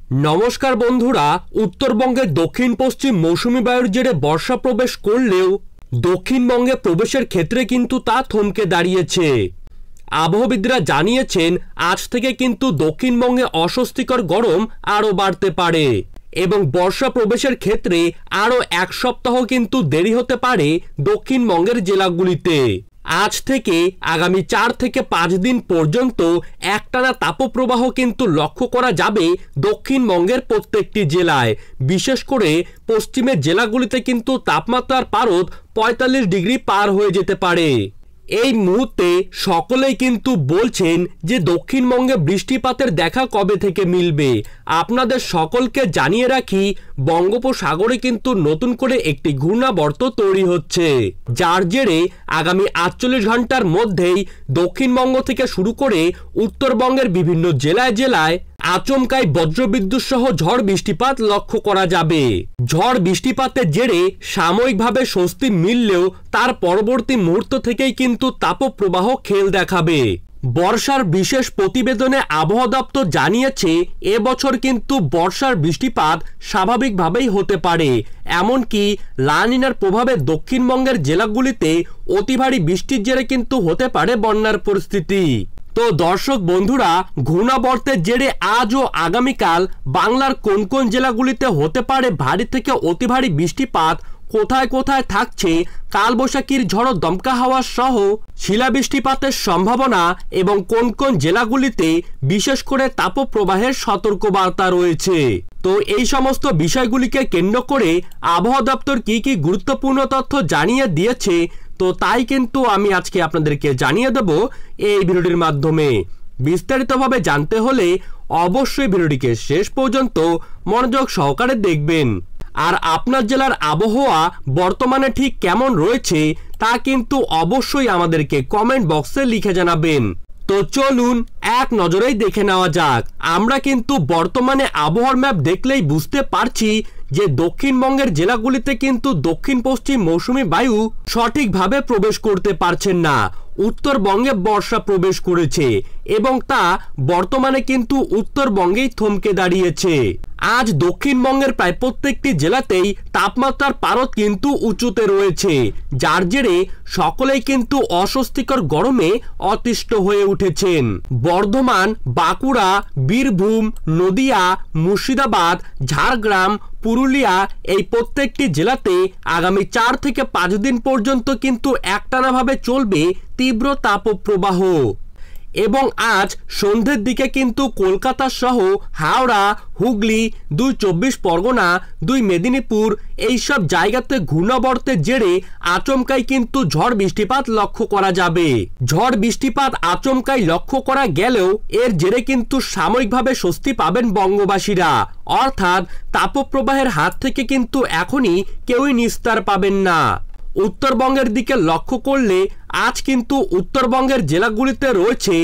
नमस्कार बंधुरा उत्तरबंगे दक्षिण पश्चिम मौसुमी बायुर जेरे बर्षा प्रवेश करलेও दक्षिणबंगे प्रवेशेर क्षेत्रे किन्तु ता थमके दाड़िয়েছে। आबहावाविदরা জানিয়েছেন आज থেকে কিন্তু দক্ষিণবঙ্গে অস্বস্তিকর গরম আরো বাড়তে পারে এবং বর্ষা প্রবেশের ক্ষেত্রে আরো এক সপ্তাহ কিন্তু দেরি হতে পারে দক্ষিণবঙ্গের জেলাগুলিতে। आज থেকে আগামী 4 থেকে 5 दिन পর্যন্ত একটানা তাপপ্রবাহ কিন্তু লক্ষ্য করা যাবে দক্ষিণবঙ্গের প্রত্যেকটি জেলায়। বিশেষ করে পশ্চিমের জেলাগুলিতে কিন্তু তাপমাত্রার পারদ 45 ডিগ্রি পার হয়ে যেতে পারে। এই মুহূর্তে সকলেই কিন্তু বলছেন যে দক্ষিণবঙ্গে বৃষ্টিপাতের দেখা কবে থেকে মিলবে। আপনাদের সকলকে জানিয়ে রাখি বঙ্গোপসাগরে কিন্তু নতুন করে একটি ঘূর্ণাবর্ত তৈরি হচ্ছে, যার জেরে আগামী 48 ঘন্টার মধ্যেই দক্ষিণবঙ্গ থেকে শুরু করে উত্তরবঙ্গের বিভিন্ন জেলায় জেলায় আচমকাই বজ্রবিদ্যুৎ সহ ঝড় বৃষ্টিপাত লক্ষ্য করা যাবে। ঝড় বৃষ্টিপাতের জেরে সাময়িকভাবে স্বস্তি মিললেও তার পরবর্তী মুহূর্ত থেকেই কিন্তু তাপপ্রবাহ খেল দেখাবে। বর্ষার বিশেষ প্রতিবেদনে আবহাওয়া দপ্তর জানিয়েছে এবছর কিন্তু বর্ষার বৃষ্টিপাত স্বাভাবিকভাবেই হতে পারে। এমনকি লা নিনার প্রভাবে দক্ষিণবঙ্গের জেলাগুলিতে অতি ভারী বৃষ্টির জেরে কিন্তু হতে পারে বন্যার পরিস্থিতি। তো দর্শক বন্ধুরা, ঘূর্ণাবর্তের জেরে আজ ও আগামীকাল বাংলার কোন কোন জেলাগুলিতে হতে পারে ভারী থেকে অতি ভারী বৃষ্টিপাত, কোথায় কোথায় থাকছে কালবৈশাখীর ঝড় দমকা হাওয়া সহ শিলাবৃষ্টিপাতের সম্ভাবনা এবং কোন কোন জেলাগুলিতে বিশেষ করে তাপপ্রবাহের সতর্কবার্তা রয়েছে। তো এই সমস্ত বিষয়গুলিকে কেন্দ্র করে আবহাওয়া দপ্তর কি কি গুরুত্বপূর্ণ তথ্য জানিয়ে দিয়েছে, তো তাই কিন্তু আমি আজকে আপনাদেরকে জানিয়ে দেব এই ভিডিওটির মাধ্যমে। বিস্তারিতভাবে জানতে হলে অবশ্যই ভিডিওটিকে শেষ পর্যন্ত মনোযোগ সহকারে দেখবেন। আর আপনার জেলার আবহাওয়া বর্তমানে ঠিক কেমন রয়েছে তা কিন্তু অবশ্যই আমাদেরকে কমেন্ট বক্সে লিখে জানাবেন। তো চলুন এক নজরেই দেখে নেওয়া যাক। আমরা কিন্তু বর্তমানে আবহাওয়ার ম্যাপ দেখলেই বুঝতে পারছি যে দক্ষিণবঙ্গের জেলাগুলিতে কিন্তু দক্ষিণ পশ্চিম মৌসুমি বায়ু সঠিকভাবে প্রবেশ করতে পারছেন না। উত্তরবঙ্গে বর্ষা প্রবেশ করেছে এবং তা বর্তমানে কিন্তু উত্তরবঙ্গেই থমকে দাঁড়িয়েছে। আজ দক্ষিণবঙ্গের প্রায় প্রত্যেকটি জেলাতেই তাপমাত্রার পারদ কিন্তু উঁচুতে রয়েছে, যার জেরে সকলেই কিন্তু অস্বস্তিকর গরমে অতিষ্ঠ হয়ে উঠেছেন। বর্ধমান, বাঁকুড়া, বীরভূম, নদিয়া, মুর্শিদাবাদ, ঝাড়গ্রাম, পুরুলিয়া এই প্রত্যেকটি জেলাতে আগামী 4 থেকে 5 দিন পর্যন্ত কিন্তু একটানাভাবে চলবে তীব্র তাপপ্রবাহ। এবং আজ সন্ধ্যের দিকে কিন্তু কলকাতা সহ হাওড়া, হুগলি, 2 24 পরগনা, 2 মেদিনীপুর এইসব জায়গাতে ঘূর্ণাবর্তের জেরে আচমকাই কিন্তু ঝড় বৃষ্টিপাত লক্ষ্য করা যাবে। ঝড় বৃষ্টিপাত আচমকাই লক্ষ্য করা গেলেও এর জেরে কিন্তু সাময়িকভাবে স্বস্তি পাবেন বঙ্গবাসীরা, অর্থাৎ তাপপ্রবাহের হাত থেকে কিন্তু এখনই কেউই নিস্তার পাবেন না। উত্তরবঙ্গের দিকে লক্ষ্য করলে আজ কিন্তু উত্তরবঙ্গের জেলাগুলিতে রয়েছে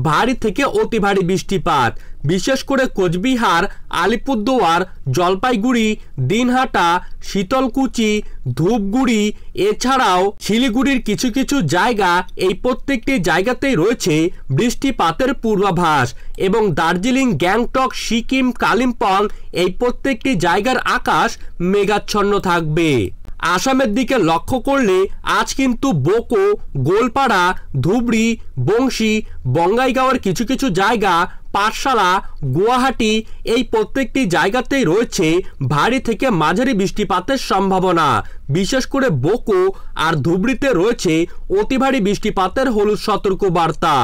ভারী থেকে অতি ভারী বৃষ্টিপাত। বিশেষ করে কোচবিহার, আলিপুরদুয়ার, জলপাইগুড়ি, দিনহাটা, শীতলকুচি, ধূপগুড়ি এছাড়াও শিলিগুড়ির কিছু কিছু জায়গা এই প্রত্যেকটি জায়গাতেই রয়েছে বৃষ্টিপাতের পূর্বাভাস। এবং দার্জিলিং, গ্যাংটক, সিকিম, কালিম্পং এই প্রত্যেকটি জায়গার আকাশ মেঘাচ্ছন্ন থাকবে। আসামের দিকে লক্ষ্য করলে আজ কিন্তু বোকো, গোলপাড়া, ধুবড়ি, বংশী, বঙ্গাইগাঁওয়ের কিছু কিছু জায়গা, পাঠশালা, গুয়াহাটি এই প্রত্যেকটি জায়গাতেই রয়েছে ভারী থেকে মাঝারি বৃষ্টিপাতের সম্ভাবনা। বিশেষ করে বোকো আর ধুবড়িতে রয়েছে অতি ভারী বৃষ্টিপাতের হলুদ সতর্কবার্তা।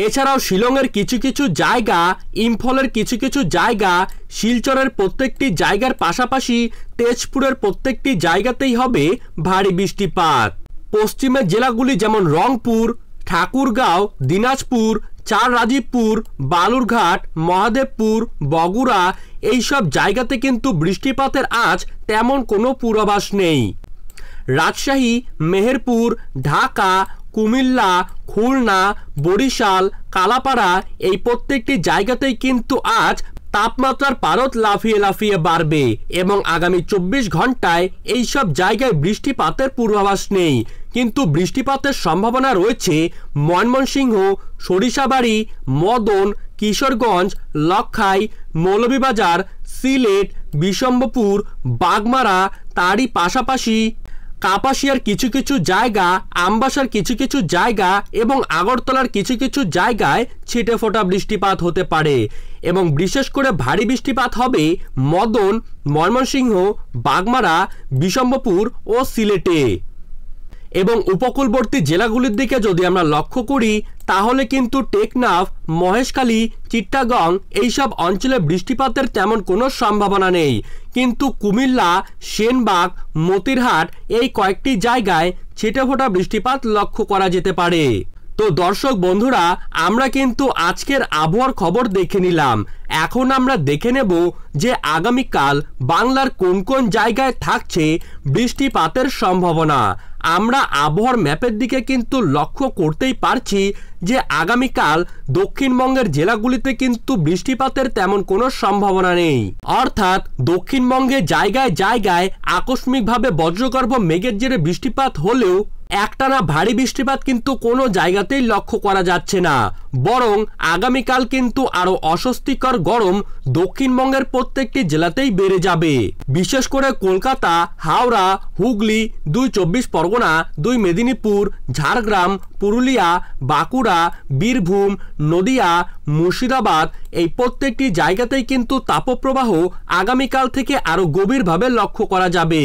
এছাড়াও শিলংয়ের কিছু কিছু জায়গা, ইম্ফলের কিছু কিছু জায়গা, শিলচরের প্রত্যেকটি জায়গার পাশাপাশি তেজপুরের প্রত্যেকটি জায়গাতেই হবে ভারী বৃষ্টিপাত। পশ্চিমের জেলাগুলি যেমন রংপুর, ঠাকুরগাঁও, দিনাজপুর, চার রাজীবপুর, বালুরঘাট, মহাদেবপুর, বগুড়া এইসব জায়গাতে কিন্তু বৃষ্টিপাতের আজ তেমন কোনো পূর্বাভাস নেই। রাজশাহী, মেহেরপুর, ঢাকা, কুমিল্লা, খুলনা, বরিশাল, কালাপাড়া এই প্রত্যেকটি জায়গাতেই কিন্তু আজ তাপমাত্রার পারদ লাফিয়ে লাফিয়ে বাড়বে এবং আগামী 24 ঘন্টায় এই সব জায়গায় বৃষ্টিপাতের পূর্বাভাস নেই, কিন্তু বৃষ্টিপাতের সম্ভাবনা রয়েছে ময়মনসিংহ, সরিষাবাড়ি, মদন, কিশোরগঞ্জ, লক্ষাই, মৌলভীবাজার, সিলেট, বিশম্বপুর, বাগমারা, তারই পাশাপাশি কাপাসিয়ার কিছু কিছু জায়গা, আমবাসার কিছু কিছু জায়গা এবং আগরতলার কিছু কিছু জায়গায় ছিটেফোঁটা বৃষ্টিপাত হতে পারে এবং বিশেষ করে ভারী বৃষ্টিপাত হবে মদন, ময়মনসিংহ, বাগমারা, বিশম্বপুর ও সিলেটে। এবং উপকূলবর্তী জেলাগুলির দিকে যদি আমরা লক্ষ্য করি তাহলে কিন্তু টেকনাফ, মহেশখালী, চিট্টাগং এইসব অঞ্চলে বৃষ্টিপাতের তেমন কোনো সম্ভাবনা নেই, কিন্তু কুমিল্লা, সেনবাগ, মতিরহাট এই কয়েকটি জায়গায় ছিটেফোঁটা বৃষ্টিপাত লক্ষ্য করা যেতে পারে। তো দর্শক বন্ধুরা, আমরা কিন্তু আজকের আবহাওয়ার খবর দেখে নিলাম। এখন আমরা দেখে নেব যে আগামীকাল বাংলার কোন কোন জায়গায় থাকছে বৃষ্টিপাতের সম্ভাবনা। আমরা আবহাওয়ার ম্যাপের দিকে কিন্তু লক্ষ্য করতেই পারছি যে আগামীকাল দক্ষিণবঙ্গের জেলাগুলিতে কিন্তু বৃষ্টিপাতের তেমন কোনো সম্ভাবনা নেই, অর্থাৎ দক্ষিণবঙ্গে জায়গায় জায়গায় আকস্মিকভাবে বজ্রগর্ভ মেঘের জেরে বৃষ্টিপাত হলেও একটানা ভারী বৃষ্টিপাত কিন্তু কোনো জায়গাতেই লক্ষ্য করা যাচ্ছে না, বরং আগামীকাল কিন্তু আরো অস্বস্তিকর গরম দক্ষিণবঙ্গের প্রত্যেকটি জেলাতেই বেড়ে যাবে। বিশেষ করে কলকাতা, হাওড়া, হুগলি, 2 চব্বিশ পরগনা, 2 মেদিনীপুর, ঝাড়গ্রাম, পুরুলিয়া, বাঁকুড়া, বীরভূম, নদিয়া, মুর্শিদাবাদ এই প্রত্যেকটি জায়গাতেই কিন্তু তাপপ্রবাহ আগামীকাল থেকে আরো গভীরভাবে লক্ষ্য করা যাবে।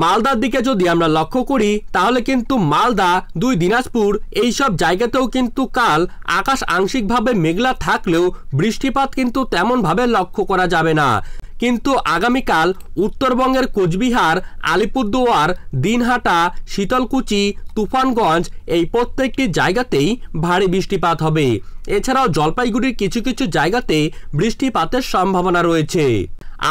মালদার দিকে যদি আমরা লক্ষ্য করি তাহলে কিন্তু মালদা, 2 দিনাজপুর এইসব জায়গাতেও কিন্তু কাল আকাশ আংশিকভাবে মেঘলা থাকলেও বৃষ্টিপাত কিন্তু তেমনভাবে লক্ষ্য করা যাবে না, কিন্তু আগামীকাল উত্তরবঙ্গের কোচবিহার, আলিপুরদুয়ার, দিনহাটা, শীতলকুচি, তুফানগঞ্জ এই প্রত্যেকটি জায়গাতেই ভারী বৃষ্টিপাত হবে। এছাড়াও জলপাইগুড়ির কিছু কিছু জায়গাতে বৃষ্টিপাতের সম্ভাবনা রয়েছে।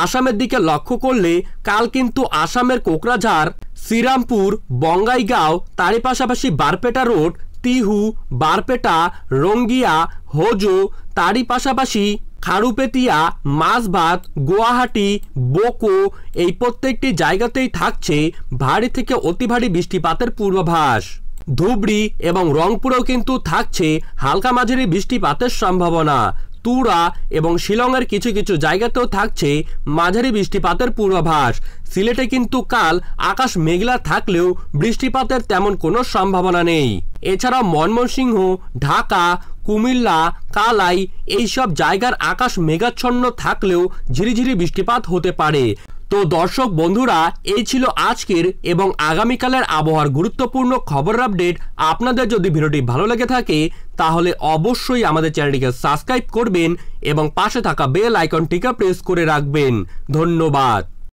আসামের দিকে লক্ষ্য করলে কাল কিন্তু আসামের কোকরাঝাড়, শ্রীরামপুর, বঙ্গাইগাঁও, তারই পাশাপাশি বারপেটা রোড, তিহু, বারপেটা, রঙ্গিয়া, হোজো, তারই পাশাপাশি খারুপেতিয়া, মাছভাত, গুয়াহাটি, বোকো এই প্রত্যেকটি জায়গাতেই থাকছে ভারী থেকে অতি ভারী বৃষ্টিপাতের পূর্বাভাস। ধুবড়ি এবং রংপুরেও কিন্তু থাকছে হালকা মাঝারি বৃষ্টিপাতের সম্ভাবনা। তুরা এবং শিলংয়ের কিছু কিছু জায়গাতেও থাকছে মাঝারি বৃষ্টিপাতের পূর্বাভাস। সিলেটে কিন্তু কাল আকাশ মেঘলা থাকলেও বৃষ্টিপাতের তেমন কোনো সম্ভাবনা নেই। এছাড়াও ময়মনসিংহ, ঢাকা, কুমিল্লা, কালাই এইসব জায়গার আকাশ মেঘাচ্ছন্ন থাকলেও ঝিরিঝিরি বৃষ্টিপাত হতে পারে। তো দর্শক বন্ধুরা, এই ছিল আজকের এবং আগামীকালের আবহাওয়ার গুরুত্বপূর্ণ খবর আপডেট। আপনাদের যদি ভিডিওটি ভালো লেগে থাকে তাহলে অবশ্যই আমাদের চ্যানেলটিকে সাবস্ক্রাইব করবেন এবং পাশে থাকা বেল আইকনটিকে প্রেস করে রাখবেন। ধন্যবাদ।